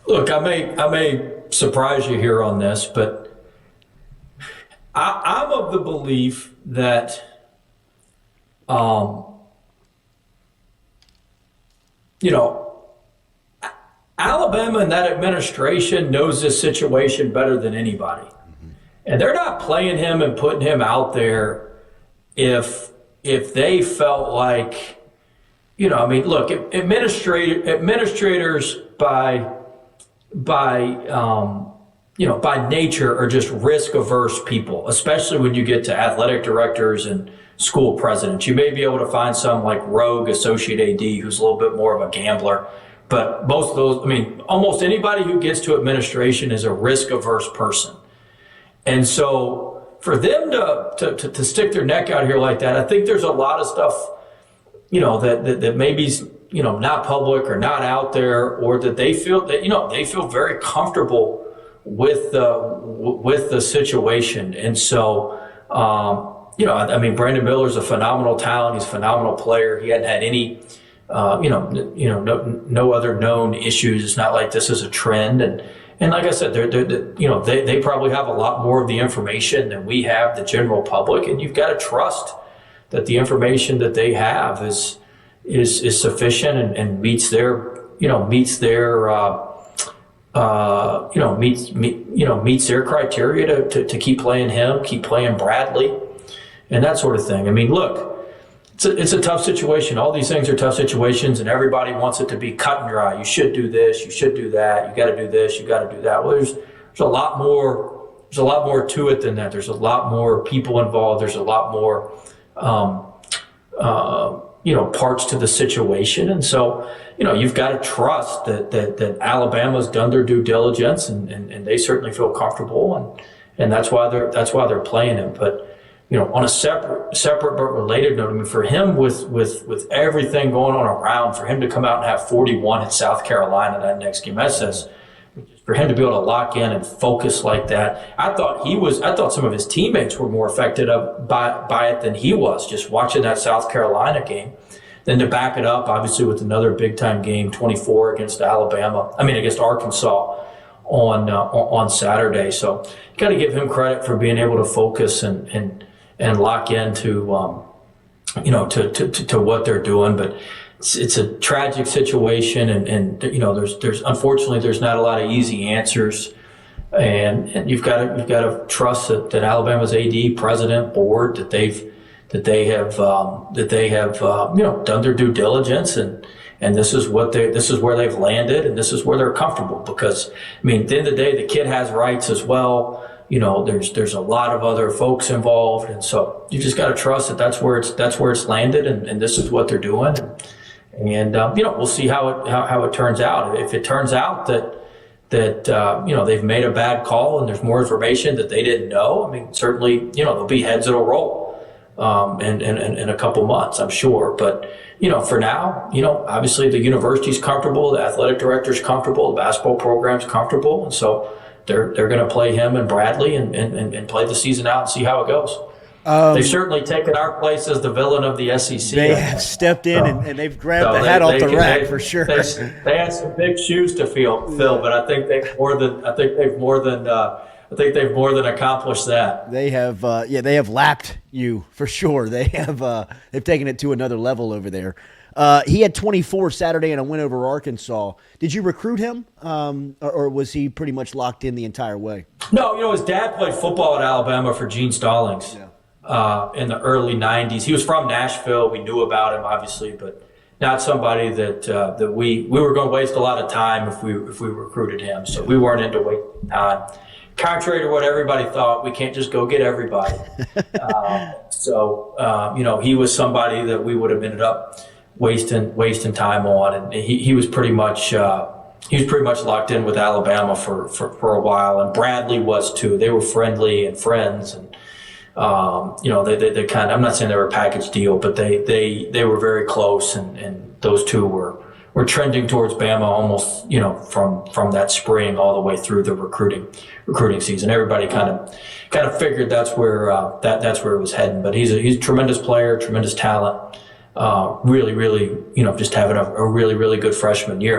Look, I may surprise you here on this, but I'm of the belief that you know, Alabama and that administration knows this situation better than anybody. And they're not playing him and putting him out there if they felt like, I mean, look, administrators by nature are just risk averse people, especially when you get to athletic directors and school presidents. You may be able to find some like rogue associate AD who's a little bit more of a gambler. But most of those, I mean, almost anybody who gets to administration is a risk averse person. And so for them to stick their neck out here like that, I think there's a lot of stuff, that maybe's, not public or not out there, or that they feel that, they feel very comfortable with the situation. And so, I mean, Brandon Miller's a phenomenal talent. He's a phenomenal player. He hadn't had any, no other known issues. It's not like this is a trend. And like I said, they probably have a lot more of the information than we have, the general public. And you've got to trust that the information that they have is sufficient and meets their criteria to keep playing him, keep playing Bradley, and that sort of thing. I mean, look, it's a tough situation. All these things are tough situations, and everybody wants it to be cut and dry. You should do this. You should do that. You got to do this. You got to do that. Well, there's a lot more. There's a lot more to it than that. There's a lot more people involved. There's a lot more, parts to the situation. And so, you've got to trust that Alabama's done their due diligence, and they certainly feel comfortable, and that's why they're playing him. But on a separate but related note, I mean, for him with everything going on around, for him to come out and have 41 at South Carolina that next game, that says, for him to be able to lock in and focus like that. I thought some of his teammates were more affected by it than he was, just watching that South Carolina game. Then to back it up, obviously, with another big-time game, 24 against Arkansas on Saturday. So you got to give him credit for being able to focus and lock into to what they're doing. But it's a tragic situation, and there's unfortunately there's not a lot of easy answers, and you've got to trust that Alabama's AD, president, board, that they have done their due diligence, and this is where they've landed, and this is where they're comfortable. Because I mean, at the end of the day, the kid has rights as well. There's a lot of other folks involved, and so you just got to trust that that's where it's landed, and this is what they're doing, and we'll see how it turns out. If it turns out that they've made a bad call and there's more information that they didn't know, I mean, certainly there'll be heads that'll roll in a couple months, I'm sure. But for now, obviously the university's comfortable, the athletic director's comfortable, the basketball program's comfortable, and so they're going to play him and Bradley and play the season out and see how it goes. They've certainly taken our place as the villain of the SEC. They have stepped in and they've grabbed the hat off the rack for sure. They had some big shoes to fill, but I think they've more than accomplished that. They have, they have lapped you for sure. They've taken it to another level over there. He had 24 Saturday and a win over Arkansas. Did you recruit him, or was he pretty much locked in the entire way? No, his dad played football at Alabama for Gene Stallings in the early 90s. He was from Nashville. We knew about him, obviously, but not somebody that we were going to waste a lot of time if we recruited him. So we weren't into wasting time. Contrary to what everybody thought, we can't just go get everybody. He was somebody that we would have ended up wasting time on, and he was pretty much locked in with Alabama for a while, and Bradley was too. They were friendly and friends, and they kind of, I'm not saying they were a package deal, but they were very close, and those two were trending towards Bama almost, from that spring all the way through the recruiting season. Everybody kind of figured that's where it was heading. But he's a tremendous player, tremendous talent. Really, just having a really, really good freshman year.